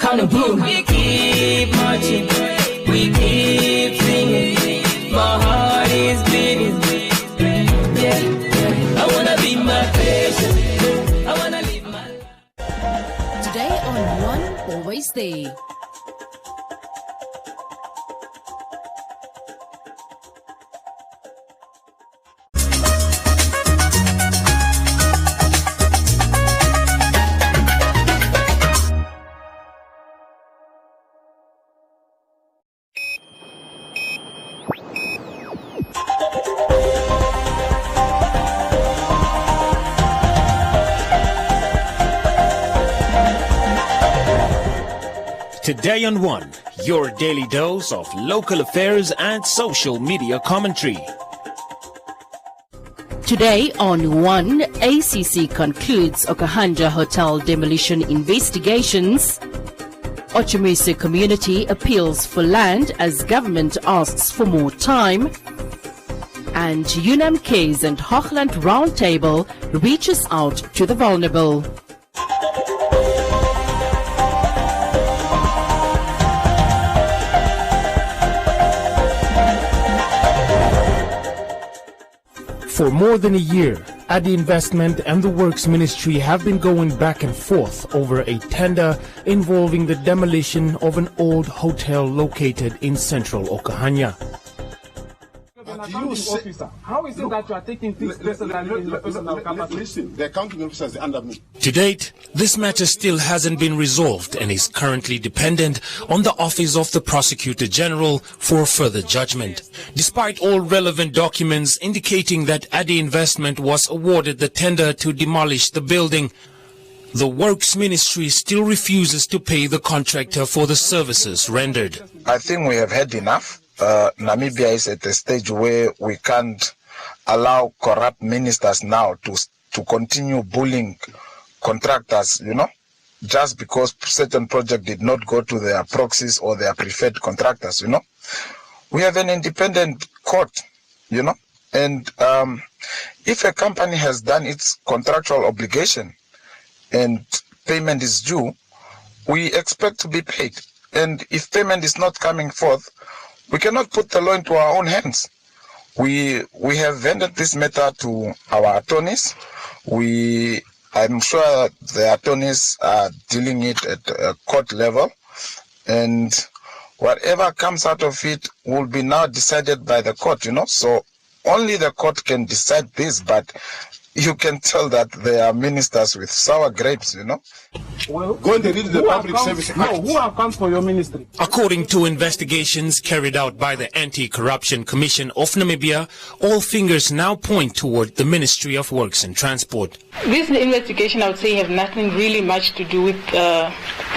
kind of boom. We keep marching, we keep singing. My heart is beating. Yeah. I wanna be my patient. I wanna live my life. Today on One Always There. Today on One, your daily dose of local affairs and social media commentary. Today on One, ACC concludes Okahanja Hotel demolition investigations. Ochimese community appeals for land as government asks for more time. And UNAM Case and Hochland Roundtable reaches out to the vulnerable. For more than a year, ADI Investment and the Works Ministry have been going back and forth over a tender involving the demolition of an old hotel located in central Okahanja. How is it that you are taking things personally in your personal capacity? Listen, the accounting officer is under me. To date, this matter still hasn't been resolved and is currently dependent on the Office of the Prosecutor General for further judgment. Despite all relevant documents indicating that ADI Investment was awarded the tender to demolish the building, the Works Ministry still refuses to pay the contractor for the services rendered. I think we have had enough. Namibia is at a stage where we can't allow corrupt ministers now to continue bullying contractors, just because certain project did not go to their proxies or their preferred contractors, We have an independent court, and if a company has done its contractual obligation and payment is due, we expect to be paid. And if payment is not coming forth, we cannot put the law into our own hands. We have vented this matter to our attorneys. I'm sure the attorneys are dealing it at a court level, and whatever comes out of it will be now decided by the court, So only the court can decide this, but you can tell that they are ministers with sour grapes, Well, Go and read the Public Service Act. No, who accounts for your ministry? According to investigations carried out by the Anti-Corruption Commission of Namibia, all fingers now point toward the Ministry of Works and Transport. This investigation, I would say, have nothing really much to do with the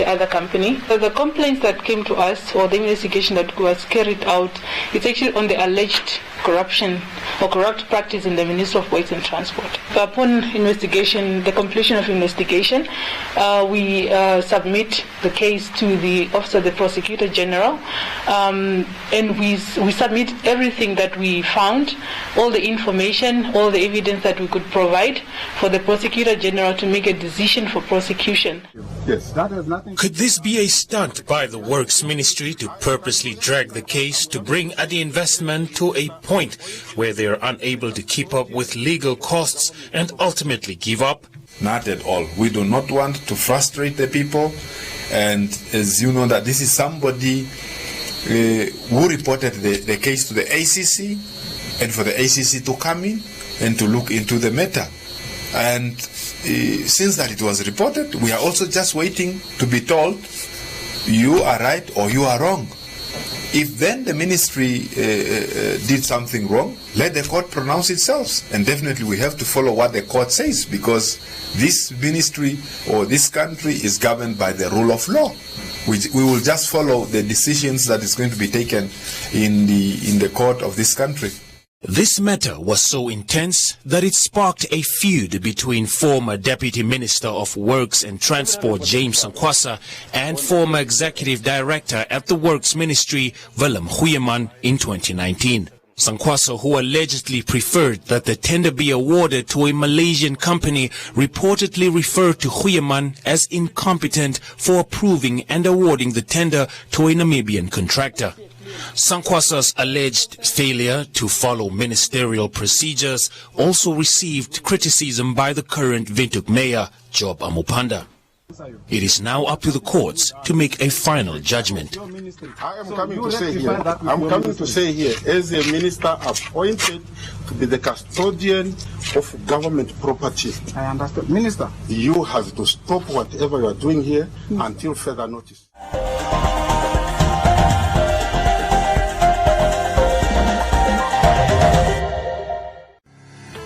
other company. The complaints that came to us, or the investigation that was carried out, it's actually on the alleged corruption or corrupt practice in the Ministry of Works and Transport. Upon investigation, the completion of investigation, we submit the case to the Office of the Prosecutor General, and we submit everything that we found, all the information, all the evidence that we could provide for the Prosecutor General to make a decision for prosecution. Yes, that has nothing. Could this be a stunt by the Works Ministry to purposely drag the case to bring ADI Investment to a point where they are unable to keep up with legal costs and ultimately give up? Not at all. We do not want to frustrate the people, and as you know that this is somebody who reported the case to the ACC, and for the ACC to come in and to look into the matter. And since that it was reported, we are also just waiting to be told you are right or you are wrong. If then the ministry did something wrong, let the court pronounce itself. And definitely we have to follow what the court says, because this ministry or this country is governed by the rule of law. We will just follow the decisions that is going to be taken in the court of this country. This matter was so intense that it sparked a feud between former Deputy Minister of Works and Transport James Sankwasa and former Executive Director at the Works Ministry Willem Goeieman in 2019. Sankwasa, who allegedly preferred that the tender be awarded to a Malaysian company, reportedly referred to Goeieman as incompetent for approving and awarding the tender to a Namibian contractor. Sankwasa's alleged failure to follow ministerial procedures also received criticism by the current Windhoek mayor, Job Amopanda. It is now up to the courts to make a final judgment. I am coming to say here, as a minister appointed to be the custodian of government property. I understand. Minister, you have to stop whatever you are doing here until further notice.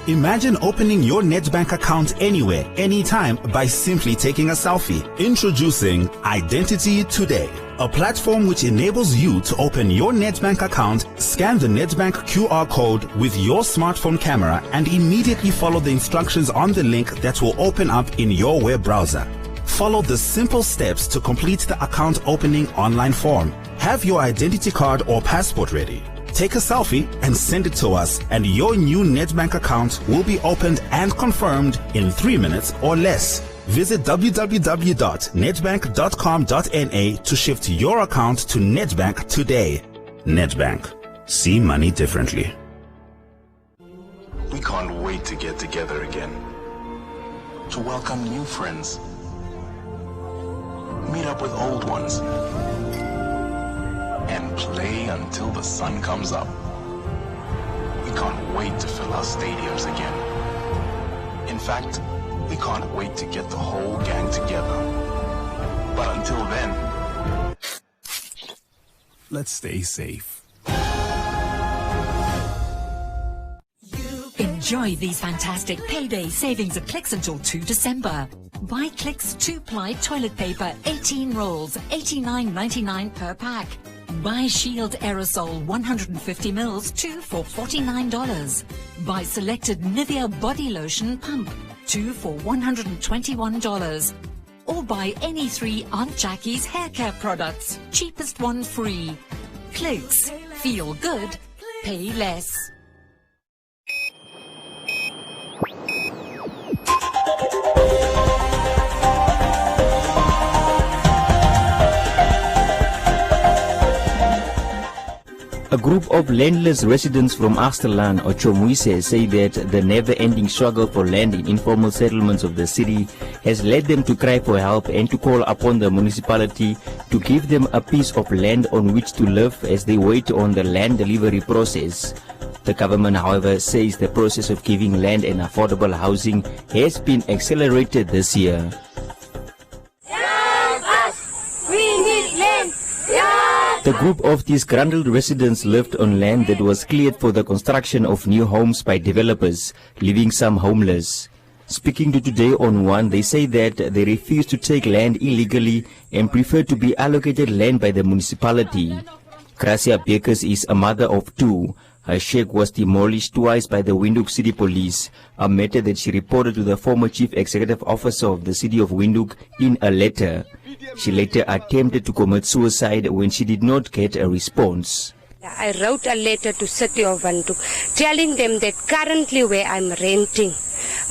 Imagine opening your Nedbank account anywhere, anytime by simply taking a selfie. Introducing Identity Today, a platform which enables you to open your Nedbank account, scan the Nedbank QR code with your smartphone camera, and immediately follow the instructions on the link that will open up in your web browser. Follow the simple steps to complete the account opening online form. Have your identity card or passport ready. Take a selfie and send it to us, and your new Nedbank account will be opened and confirmed in 3 minutes or less. Visit www.nedbank.com.na to shift your account to Nedbank today. Nedbank. See money differently. We can't wait to get together again. To welcome new friends. Meet up with old ones. And play until the sun comes up. We can't wait to fill our stadiums again. In fact, we can't wait to get the whole gang together. But until then, Let's stay safe. Enjoy these fantastic payday savings at Clicks until 2 December. Buy Clicks 2-ply toilet paper, 18 rolls, $89.99 per pack. Buy Shield Aerosol 150 mils, 2 for $49. Buy selected Nivea body lotion pump, 2 for $121. Or buy any 3 Aunt Jackie's hair care products, cheapest one free. Clicks. Feel good. Pay less. A group of landless residents from Achterlaan or Chomuise say that the never-ending struggle for land in informal settlements of the city has led them to cry for help and to call upon the municipality to give them a piece of land on which to live as they wait on the land delivery process. The government, however, says the process of giving land and affordable housing has been accelerated this year. The group of disgruntled residents lived on land that was cleared for the construction of new homes by developers, leaving some homeless. Speaking to Today on One, they say that they refuse to take land illegally and prefer to be allocated land by the municipality. Gracia Bekers is a mother of 2. Her shack was demolished twice by the Windhoek City Police, a matter that she reported to the former Chief Executive Officer of the City of Windhoek in a letter. She later attempted to commit suicide when she did not get a response. I wrote a letter to City of Windhoek telling them that currently where I'm renting,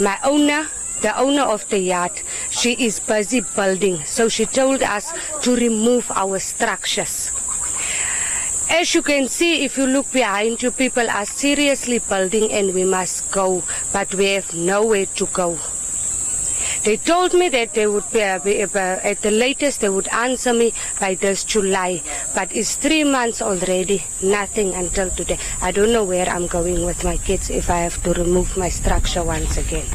my owner, the owner of the yard, she is busy building. So she told us to remove our structures. As you can see, if you look behind you, people are seriously building and we must go, but we have nowhere to go. They told me that they would be, at the latest, they would answer me by this July, but it's 3 months already, nothing until today. I don't know where I'm going with my kids if I have to remove my structure once again.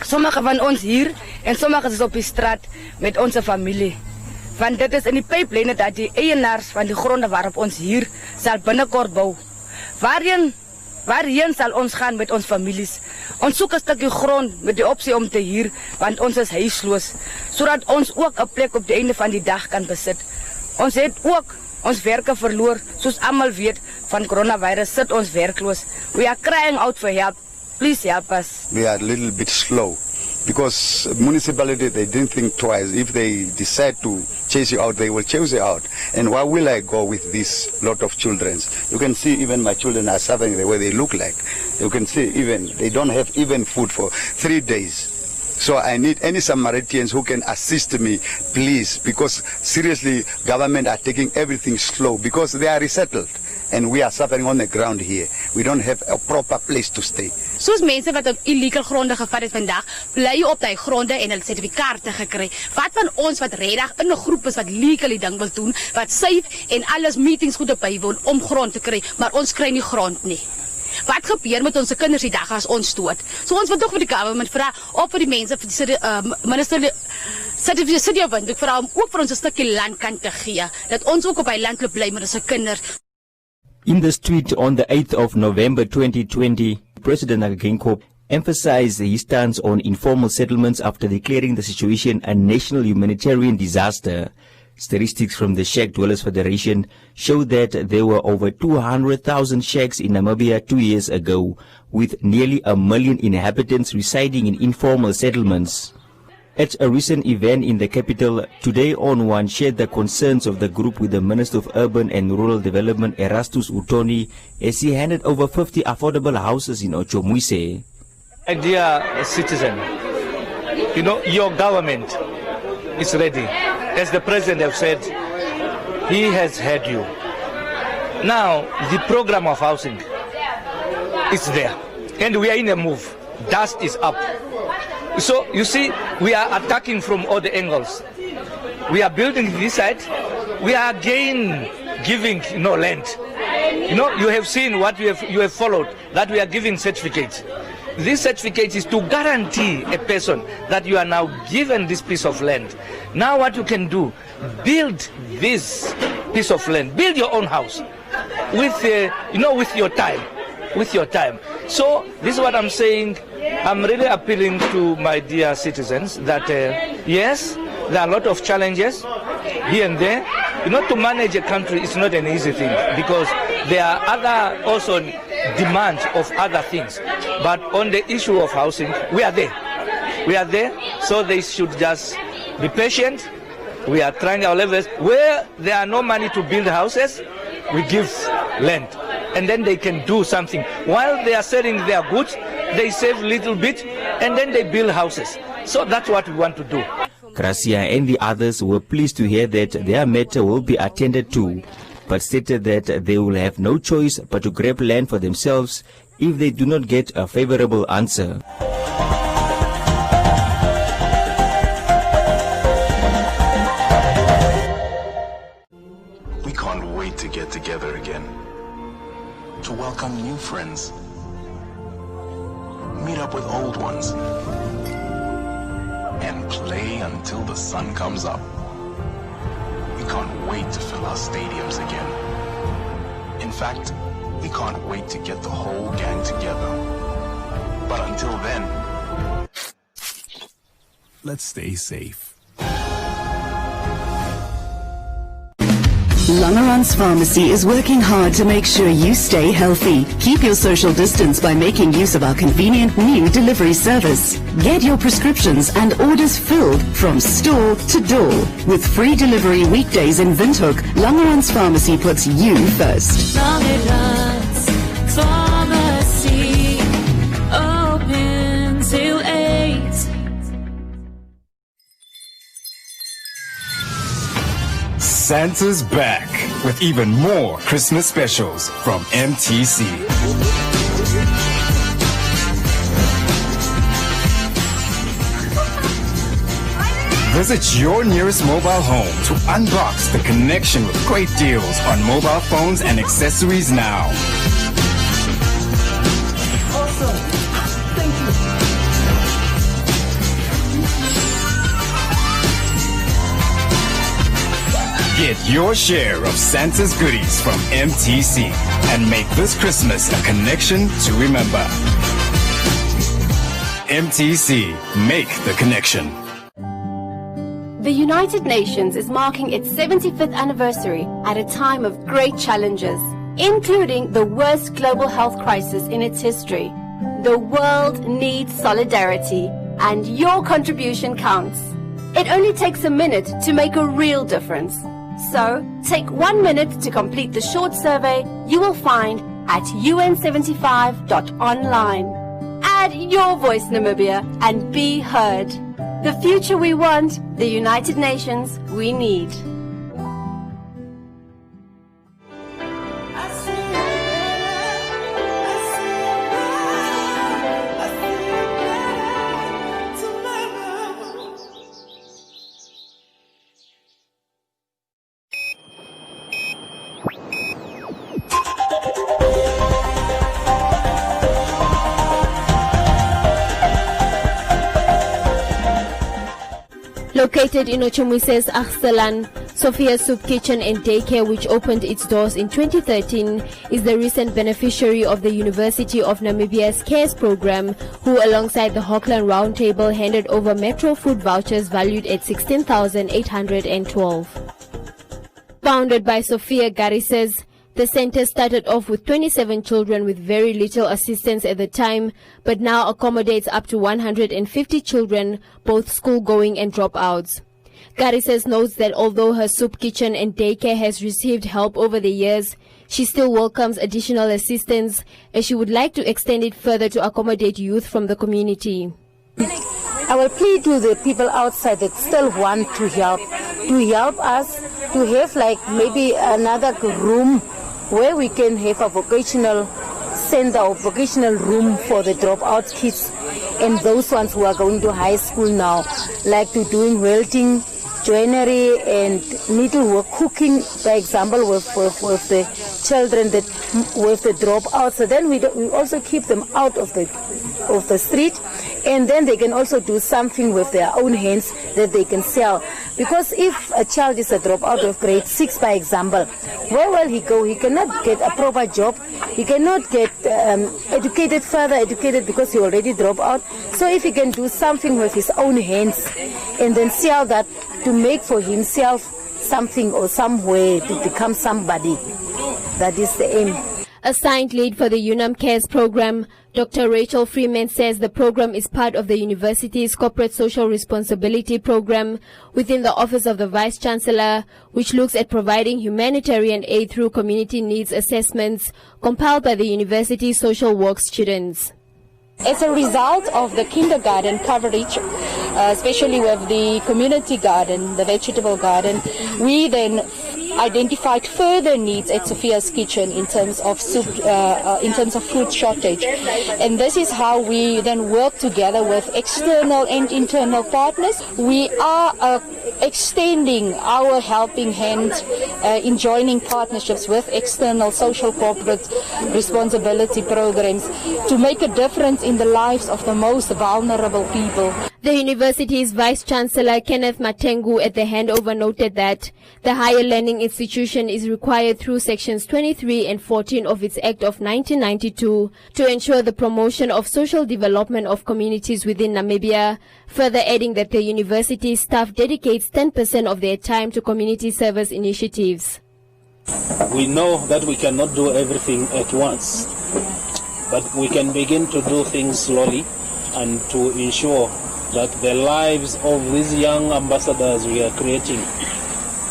Sommige van ons hier en sommige is op die straat met onze familie. Want dit is in die pyplijnen dat die eienaars van die gronde waarop ons hier sal binnenkort bou. Waarheen sal ons gaan met ons families? Ons soek 'n stukkie grond met die opsie om te huur, want ons is huisloos, sodat ons ook 'n plek op die einde van die dag kan besit. Ons het ook ons werke verloor, soos almal weet, van coronavirus sit ons werkloos. We are crying out for help. Please help us. We are a little bit slow because municipality, they didn't think twice. If they decide to chase you out, they will chase you out. And why will I go with this lot of children? You can see even my children are suffering the way they look like. You can see even they don't have even food for 3 days. So I need any Samaritans who can assist me, please, because seriously, government are taking everything slow because they are resettled. And we are suffering on the ground here. We don't have a proper place to stay. Soos mense wat op illegal gronde gevat het vandag, bly op die gronde en hulle sertifikate gekry. Wat van ons wat regtig in 'n groep is wat legally ding wil doen, wat safe en alles meetings goed op bywoon om grond te kry, maar ons kry nie grond nie. Wat gebeur met ons kinders die dag as ons dood? So ons wil tog vir die government vra of vir die mense vir die minister City of Windhoek vra om ook vir ons 'n stukkie land kan te gee, dat ons ook op hy land kan bly met ons kinders. In this tweet on the 8th of November 2020, President Nagagenko emphasized his stance on informal settlements after declaring the situation a national humanitarian disaster. Statistics from the Shack Dwellers Federation show that there were over 200,000 shacks in Namibia 2 years ago, with nearly 1 million inhabitants residing in informal settlements. At a recent event in the capital, Today on One shared the concerns of the group with the Minister of Urban and Rural Development, Erastus Utoni, as he handed over 50 affordable houses in Ochomuise. Dear citizen, you know, your government is ready. As the President has said, he has heard you. Now, the program of housing is there, and we are in a move. Dust is up. So, you see, we are attacking from all the angles. We are building this side. We are again giving, land. You have seen what you have followed, that we are giving certificates. This certificate is to guarantee a person that you are now given this piece of land. Now what you can do, build this piece of land, build your own house with, with your time. With your time. So this is what I'm saying. I'm really appealing to my dear citizens that yes, there are a lot of challenges here and there. To manage a country is not an easy thing because there are other also demands of other things. But on the issue of housing, we are there. We are there, so they should just be patient. We are trying our levels. Where there are no money to build houses, we give land. And then they can do something. While they are selling their goods, they save a little bit, and then they build houses. So that's what we want to do. Gracia and the others were pleased to hear that their matter will be attended to, but stated that they will have no choice but to grab land for themselves if they do not get a favorable answer. We can't wait to get together again, to welcome new friends, meet up with old ones, and play until the sun comes up. We can't wait to fill our stadiums again. In fact, we can't wait to get the whole gang together. But until then, let's stay safe. Langerhans Pharmacy is working hard to make sure you stay healthy. Keep your social distance by making use of our convenient new delivery service. Get your prescriptions and orders filled from store to door. With free delivery weekdays in Windhoek, Langerhans Pharmacy puts you first. Langerhans Pharmacy, open till 8. Santa's back with even more Christmas specials from MTC. Visit your nearest mobile home to unbox the connection with great deals on mobile phones and accessories now. Awesome. Thank you. Get your share of Santa's goodies from MTC and make this Christmas a connection to remember. MTC, make the connection. The United Nations is marking its 75th anniversary at a time of great challenges, including the worst global health crisis in its history. The world needs solidarity, and your contribution counts. It only takes a minute to make a real difference. So, take 1 minute to complete the short survey you will find at un75.online. Add your voice, Namibia, and be heard. The future we want, the United Nations we need. Located in Ochomuse's Achselan, Sophia Soup Kitchen and Daycare, which opened its doors in 2013, is the recent beneficiary of the University of Namibia's CARES program, who alongside the Hockland Roundtable handed over Metro food vouchers valued at 16,812. Founded by Sophia Garises, the center started off with 27 children with very little assistance at the time, but now accommodates up to 150 children, both school-going and dropouts. Garises notes that although her soup kitchen and daycare has received help over the years, she still welcomes additional assistance, as she would like to extend it further to accommodate youth from the community. I will plead to the people outside that still want to help us to have like maybe another room where we can have a vocational center or vocational room for the dropout kids and those ones who are going to high school now, like to doing welding, joinery and needlework, cooking, for example, with the children that with the dropouts. So then we also keep them out of the street, and then they can also do something with their own hands that they can sell. Because if a child is a dropout of grade 6, by example, where will he go? He cannot get a proper job. He cannot get further educated because he already dropped out. So if he can do something with his own hands and then sell that to make for himself something or some way to become somebody, that is the aim. Assigned lead for the UNAM CARES program, Dr. Rachel Freeman says the program is part of the university's corporate social responsibility program within the Office of the Vice Chancellor, which looks at providing humanitarian aid through community needs assessments compiled by the university's social work students. As a result of the kindergarten coverage, especially with the community garden, the vegetable garden, we then identified further needs at Sophia's Kitchen in terms of soup, in terms of food shortage, and this is how we then work together with external and internal partners. We are extending our helping hand in joining partnerships with external social corporate responsibility programs to make a difference in the lives of the most vulnerable people. The university's Vice Chancellor Kenneth Matengu at the handover noted that the higher learning institution is required through sections 23 and 14 of its Act of 1992 to ensure the promotion of social development of communities within Namibia, further adding that the university's staff dedicates 10% of their time to community service initiatives. We know that we cannot do everything at once, but we can begin to do things slowly and to ensure that the lives of these young ambassadors we are creating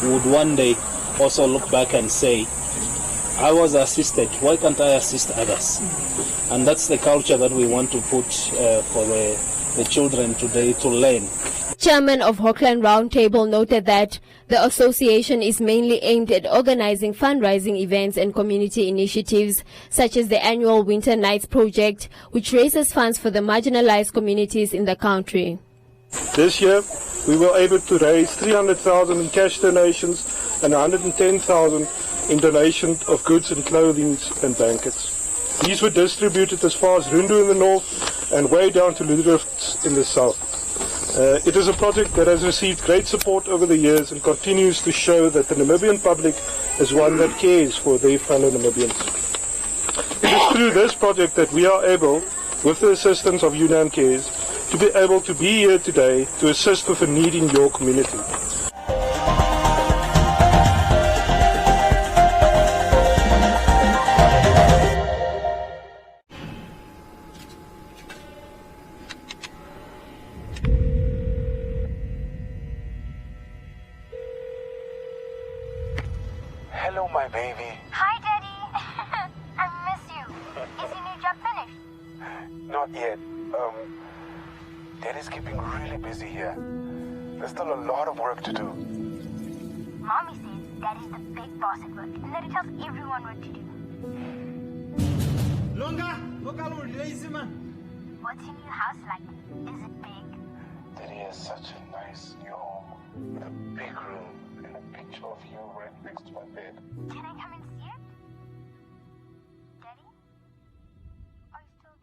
would one day also look back and say, I was assisted, why can't I assist others? And that's the culture that we want to put for the children today to learn. Chairman of Hockland Roundtable noted that the association is mainly aimed at organizing fundraising events and community initiatives, such as the annual Winter Nights project, which raises funds for the marginalized communities in the country. This year, we were able to raise 300,000 in cash donations and 110,000 in donation of goods and clothing and blankets. These were distributed as far as Rundu in the north and way down to Ludendorff in the south. It is a project that has received great support over the years and continues to show that the Namibian public is one that cares for their fellow Namibians. It is through this project that we are able, with the assistance of UNAM Cares, to be able to be here today to assist with a need in your community. Hello, my baby. Hi, Daddy. I miss you. Is your new job finished? Not yet. Daddy's keeping really busy here. There's still a lot of work to do. Mommy says Daddy's the big boss at work and that he tells everyone what to do. What's your new house like? Is it big? Daddy has such a nice new home with a big room and a picture of you right next to my bed. Can I come and see it? Daddy? Are you still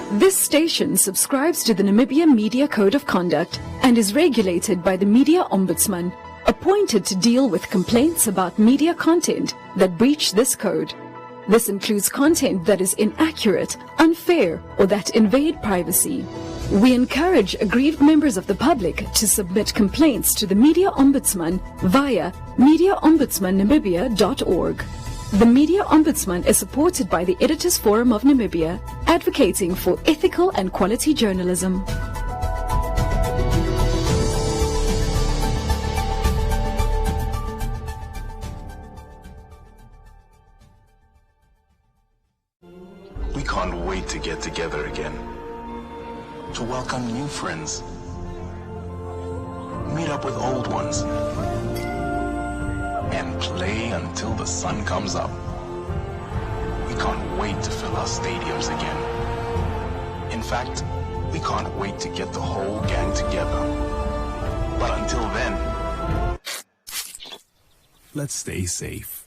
there? This station subscribes to the Namibia Media Code of Conduct and is regulated by the Media Ombudsman, appointed to deal with complaints about media content that breach this code. This includes content that is inaccurate, unfair, or that invade privacy. We encourage aggrieved members of the public to submit complaints to the Media Ombudsman via mediaombudsmannamibia.org. The Media Ombudsman is supported by the Editors Forum of Namibia, advocating for ethical and quality journalism. We can't wait to get together again, to welcome new friends, meet up with old ones, and play until the sun comes up. We can't wait to fill our stadiums again. In fact, we can't wait to get the whole gang together. But until then, let's stay safe.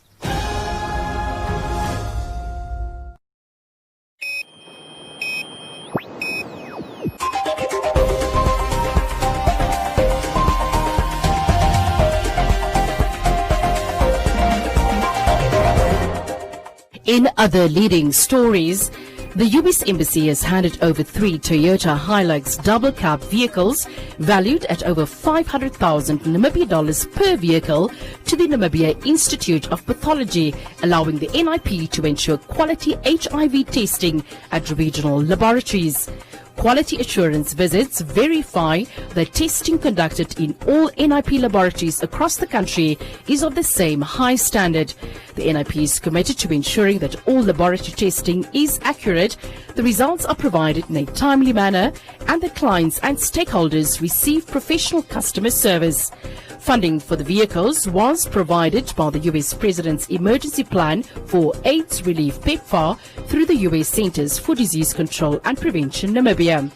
In other leading stories, the US Embassy has handed over 3 Toyota Hilux double cab vehicles valued at over 500,000 Namibia dollars per vehicle to the Namibia Institute of Pathology, allowing the NIP to ensure quality HIV testing at regional laboratories. Quality assurance visits verify that testing conducted in all NIP laboratories across the country is of the same high standard. The NIP is committed to ensuring that all laboratory testing is accurate, the results are provided in a timely manner, and that clients and stakeholders receive professional customer service. Funding for the vehicles was provided by the U.S. President's Emergency Plan for AIDS Relief PEPFAR through the U.S. Centers for Disease Control and Prevention Namibia.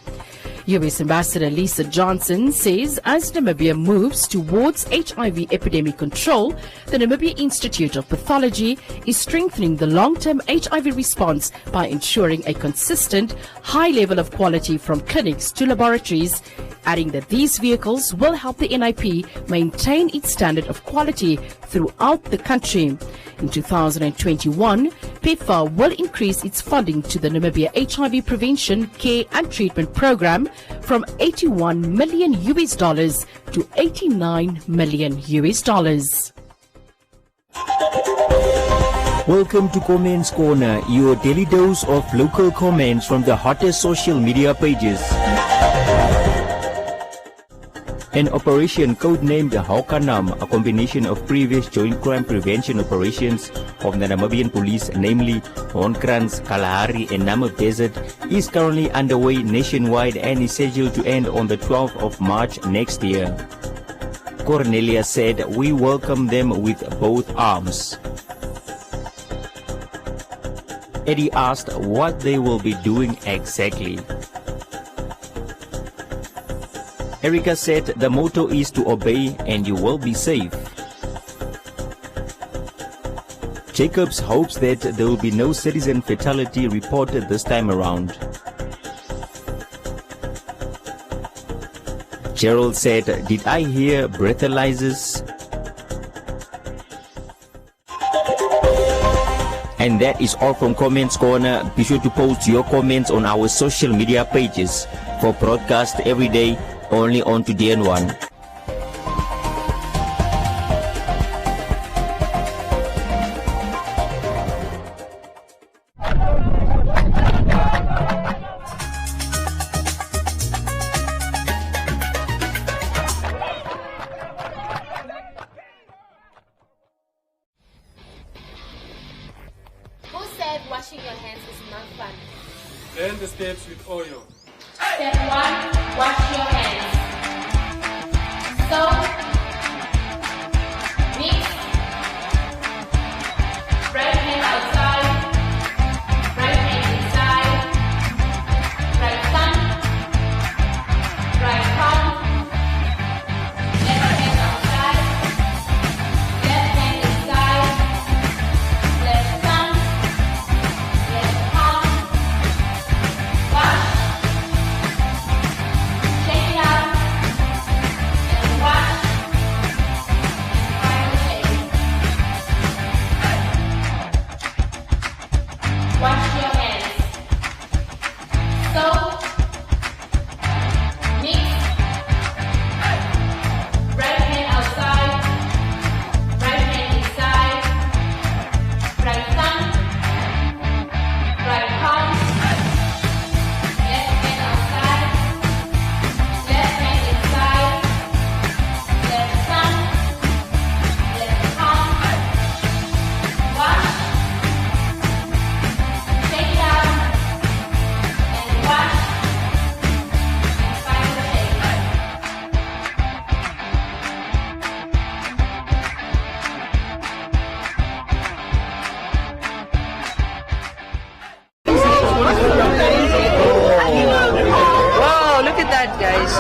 U.S. Ambassador Lisa Johnson says as Namibia moves towards HIV epidemic control, the Namibia Institute of Pathology is strengthening the long-term HIV response by ensuring a consistent, high level of quality from clinics to laboratories, adding that these vehicles will help the NIP maintain its standard of quality throughout the country. In 2021, PEPFAR will increase its funding to the Namibia HIV Prevention, Care and Treatment Program from $81 million to $89 million. Welcome to Comments Corner, your daily dose of local comments from the hottest social media pages. An operation codenamed Haukanam, a combination of previous joint crime prevention operations of the Namibian police, namely Honkrans, Kalahari and Namib Desert, is currently underway nationwide and is scheduled to end on the 12th of March next year. Cornelia said, "We welcome them with both arms." Eddie asked what they will be doing exactly. Erica said the motto is to obey and you will be safe. Jacobs hopes that there will be no citizen fatality reported this time around. Gerald said, "Did I hear breathalyzers?" And that is all from Comments Corner. Be sure to post your comments on our social media pages for broadcast every day only on Today and One. Blend the steps with oil. Step 1, wash your hands. Soap, mix, right hand outside, right hand inside, right thumb, right palm, left hand outside, left hand inside, left thumb, left palm, wash, shake it out, and wash, and finally shake. Wash your hands. Soap, mix, right hand outside, right hand inside, right thumb, right palm, left hand outside, left hand inside, left thumb, left palm, wash, shake it out, and wash, and finally shake. Wow, look at that, guys.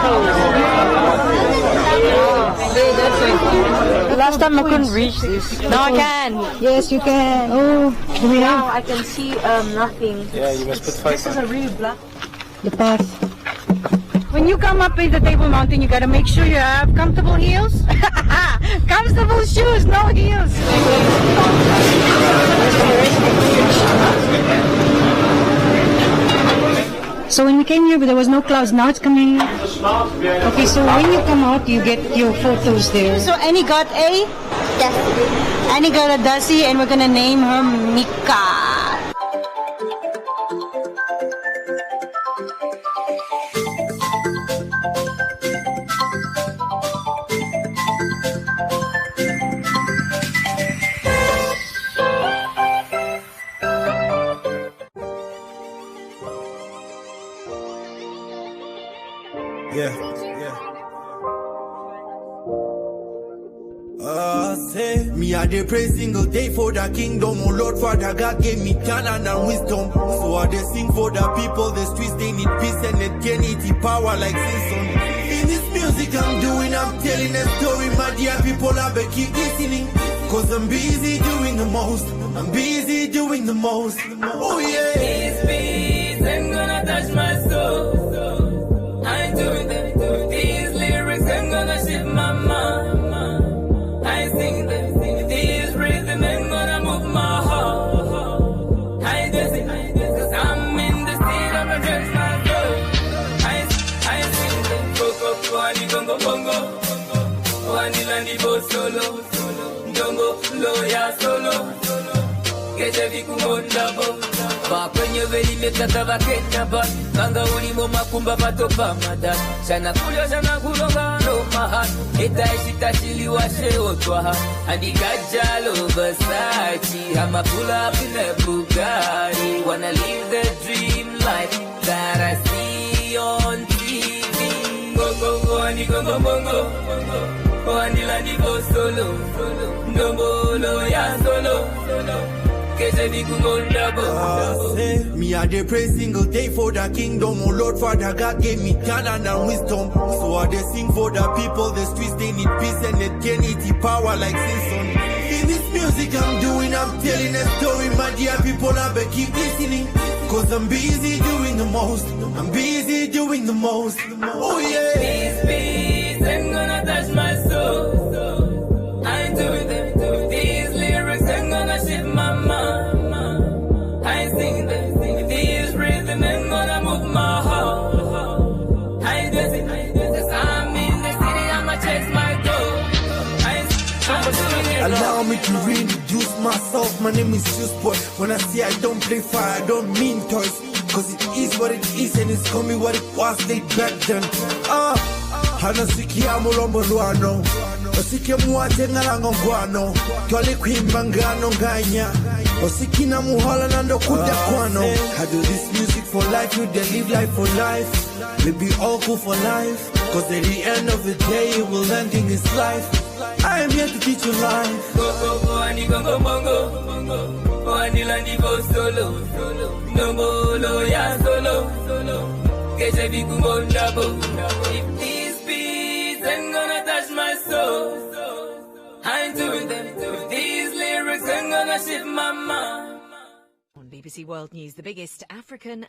The last time I couldn't reach this. Now I can. Yes, you can. Oh, do we Now have I can see nothing. Yeah, you must put 5. This is a really black. the path? When you come up in the Table Mountain, you gotta make sure you have comfortable heels. Comfortable shoes, no heels. So when we came here, there was no clouds. Now it's coming. Okay, so when you come out, you get your photos there. So Annie got a Dusty. Annie got a Dusty, and we're gonna name her Mika. Say, me I dey pray single day for the kingdom. Oh Lord, Father God gave me talent and wisdom. So I dey sing for the people. The streets they need peace and eternity power like Simpson. In this music I'm doing, I'm telling a story. My dear people, I beg keep listening. Cause I'm busy doing the most. I'm busy doing the most. Oh yeah. These ain't gonna touch my soul. I ain't doing them. These lyrics ain't gonna shift my mind. I sing them. These rhythm ain't gonna move my heart. I just sing cause I'm in the state of a dress my soul. I sing them. Coco, Wani, Gongo, Bongo. Wani, Landi, Bo, Solo. Dongo, Loya, Solo. Get a big one double. When veli mekatava Kenya ba Kanga ulimo makumba patopa mada Sana kuyo sana kulonga no maha Eta ishita chili washe otwaha Andika jalo Versace I'ma pull up in a Bugatti Wanna live the dream life That I see on TV Go go go andi go go bongo Go andi landi go solo Ndombo lo ya solo Me I dey pray single day for the kingdom. Oh Lord, Father God gave me talent and wisdom. So I dey sing for the people. The streets they need peace and eternity power like Simpson. In this music I'm doing, I'm telling a story. My dear people, I beg keep listening. Cause I'm busy doing the most. I'm busy doing the most. Oh yeah. These beats ain't gonna touch my soul. I ain't doing them. These lyrics ain't gonna shift my mind. I sing them. These rhythm ain't gonna move my heart. I just sing cause I'm in the city, I'ma chase my goal. Allow me to reintroduce myself. My name is Juice Boy. When I say I don't play fire, I don't mean toys. Cause it is what it is and it's coming what it was late back then. Hana sikia mulombo luano. Sikia muate ngalangongwano. Twali kuimba ngano nganya. Osikina muhala nando kuda kwano. I do this music for life, you they live life for life. We be all cool for life, cause at the end of the day it will end in his life. I am here to teach you life. Go ani go mongo. Go ani landi go solo. No bolo ya solo. Keje bi kumbo labo. If these beats ain't gonna touch my soul, I ain't doing them. If these lyrics ain't gonna shift my mind. On BBC World News, the biggest African